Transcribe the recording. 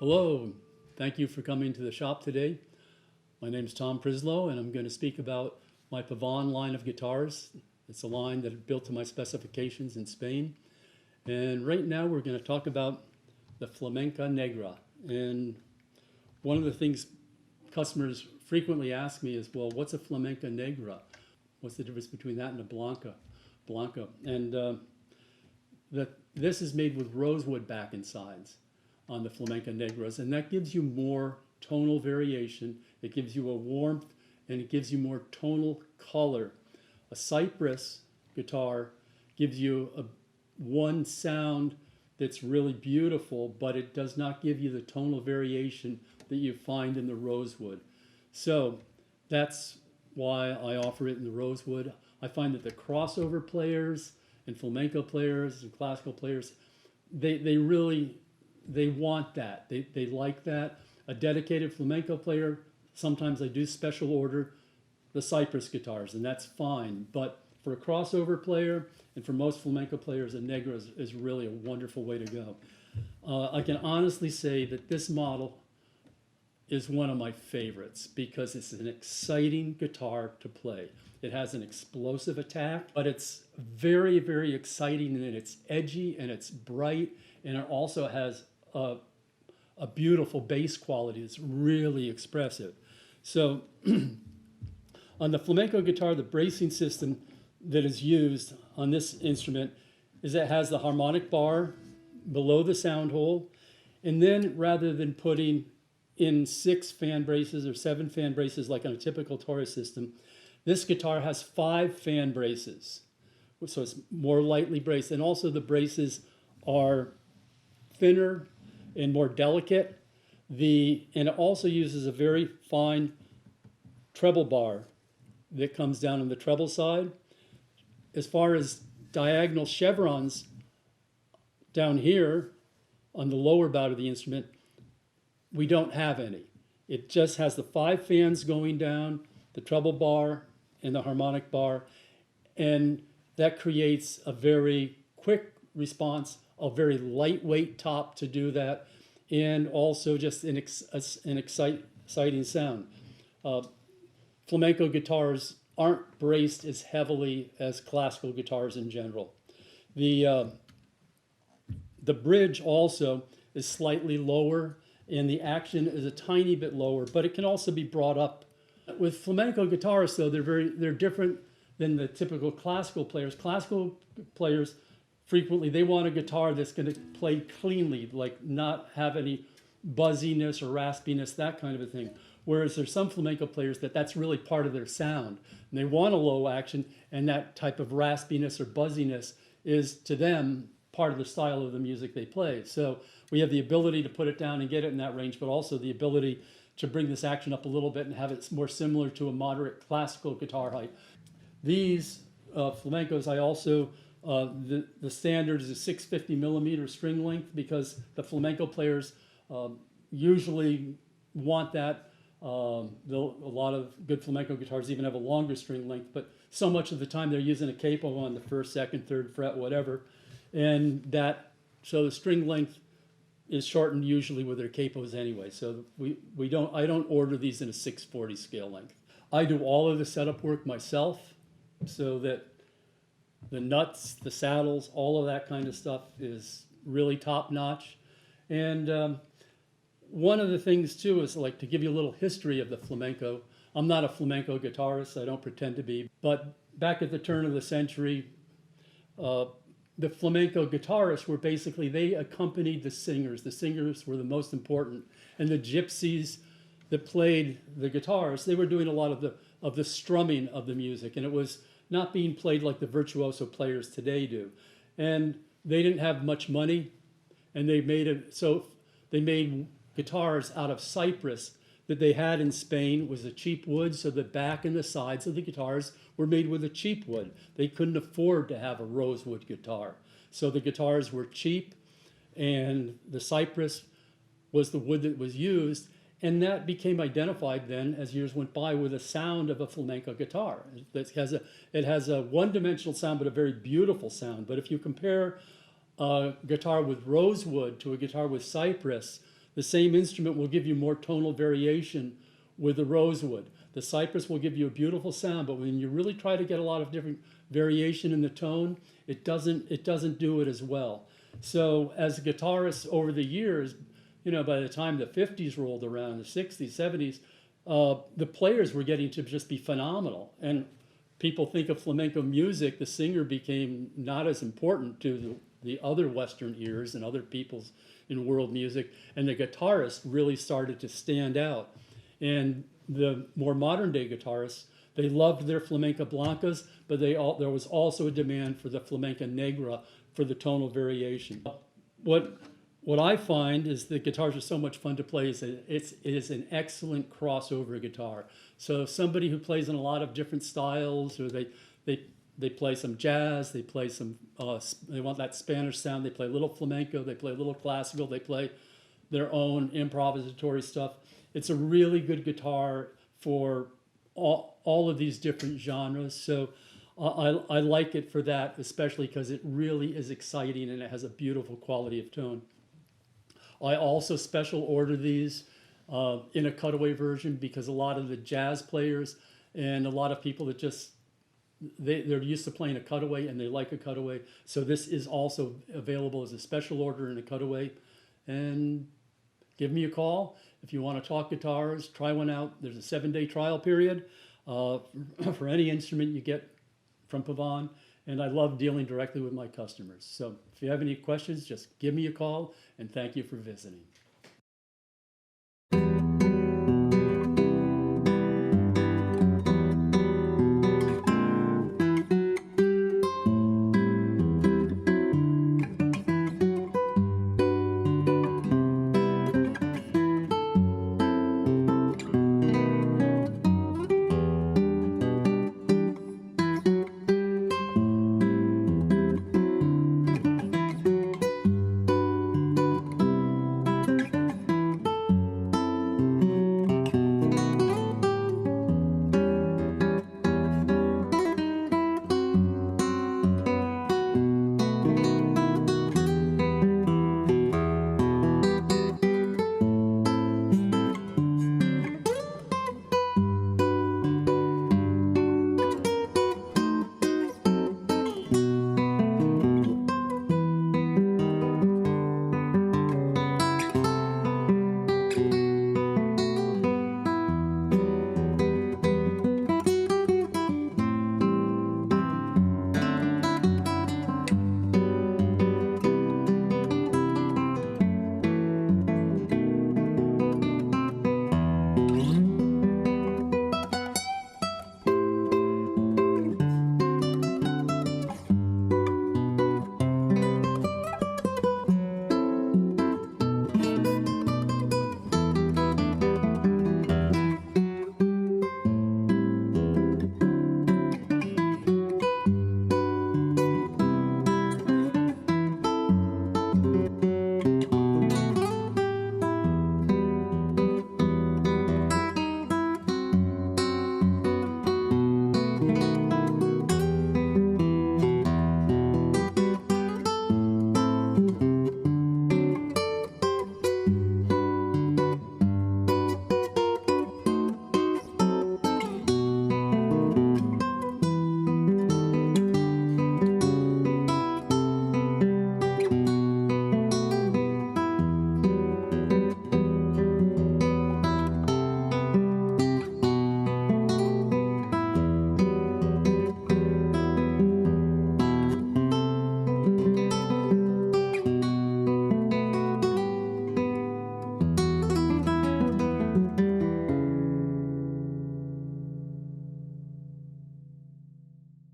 Hello, thank you for coming to the shop today. My name is Tom Prisloe and I'm going to speak about my Pavan line of guitars. It's a line that I built to my specifications in Spain. And right now we're going to talk about the Flamenca Negra. And one of the things customers frequently ask me is, well, what's a Flamenca Negra? What's the difference between that and a Blanca? And this is made with rosewood back and sides on the Flamenca Negras, and that gives you more tonal variation. It gives you a warmth, and it gives you more tonal color. A cypress guitar gives you one sound that's really beautiful, but it does not give you the tonal variation that you find in the rosewood. So that's why I offer it in the rosewood. I find that the crossover players and flamenco players and classical players, they want that. They like that. A dedicated flamenco player, sometimes I do special order the cypress guitars, and that's fine. But for a crossover player and for most flamenco players, a Negra is really a wonderful way to go. I can honestly say that this model is one of my favorites because it's an exciting guitar to play. It has an explosive attack, but it's very, very exciting, and it's edgy and it's bright, and it also has a beautiful bass quality. It's really expressive. So on the flamenco guitar, the bracing system that is used on this instrument is it has the harmonic bar below the sound hole, and then rather than putting in 6 fan braces or 7 fan braces like on a typical Taurus system, this guitar has 5 fan braces, so it's more lightly braced, and also the braces are thinner and more delicate. And it also uses a very fine treble bar that comes down on the treble side. As far as diagonal chevrons down here on the lower bout of the instrument, we don't have any. It just has the 5 fans going down, the treble bar and the harmonic bar, and that creates a very quick response, a very lightweight top to do that, and also just an exciting sound. Flamenco guitars aren't braced as heavily as classical guitars in general. The bridge also is slightly lower, and the action is a tiny bit lower, but it can also be brought up. With flamenco guitarists, though, they're different than the typical classical players. Classical players frequently, they want a guitar that's going to play cleanly, like not have any buzziness or raspiness, that kind of a thing. Whereas there's some flamenco players that's really part of their sound. And they want a low action, and that type of raspiness or buzziness is, to them, part of the style of the music they play. So we have the ability to put it down and get it in that range, but also the ability to bring this action up a little bit and have it more similar to a moderate classical guitar height. These flamencos, I also, the standard is a 650 millimeter string length because the flamenco players usually want that. A lot of good flamenco guitars even have a longer string length, but so much of the time they're using a capo on the 1st, 2nd, 3rd fret, whatever, and so the string length is shortened usually with their capos anyway. So I don't order these in a 640 scale length. I do all of the setup work myself, so that the nuts, the saddles, all of that kind of stuff is really top notch. And one of the things too is, like, to give you a little history of the flamenco. I'm not a flamenco guitarist, I don't pretend to be, but back at the turn of the century, the flamenco guitarists were basically, they accompanied the singers. The singers were the most important. And the gypsies that played the guitars, they were doing a lot of the strumming of the music. And it was not being played like the virtuoso players today do. And they didn't have much money. And they made guitars out of cypress that they had in Spain. Was a cheap wood, so the back and the sides of the guitars were made with a cheap wood. They couldn't afford to have a rosewood guitar. So the guitars were cheap, and the cypress was the wood that was used, and that became identified then as years went by with the sound of a flamenco guitar. It has a one-dimensional sound, but a very beautiful sound. But if you compare a guitar with rosewood to a guitar with cypress, The same instrument will give you more tonal variation with the rosewood. The cypress will give you a beautiful sound, but when you really try to get a lot of different variation in the tone, it doesn't do it as well. So as a guitarist over the years, you know, by the time the 50s rolled around, the 60s, 70s, the players were getting to just be phenomenal. And people think of flamenco music, the singer became not as important to the other Western ears and other people's in world music, and the guitarist really started to stand out. And the more modern day guitarists, they loved their flamenca blancas, but there was also a demand for the flamenca negra for the tonal variation. What I find is that guitars are so much fun to play. It is an excellent crossover guitar. So somebody who plays in a lot of different styles, or they play some jazz, they play some, they want that Spanish sound, they play a little flamenco, they play a little classical, they play their own improvisatory stuff. It's a really good guitar for all of these different genres. So I like it for that, especially because it really is exciting and it has a beautiful quality of tone. I also special order these in a cutaway version because a lot of the jazz players and a lot of people that just, they're used to playing a cutaway and they like a cutaway. So this is also available as a special order in a cutaway. And give me a call if you want to talk guitars, try one out. There's a 7-day trial period for any instrument you get from Pavan. And I love dealing directly with my customers. So if you have any questions, just give me a call, and thank you for visiting.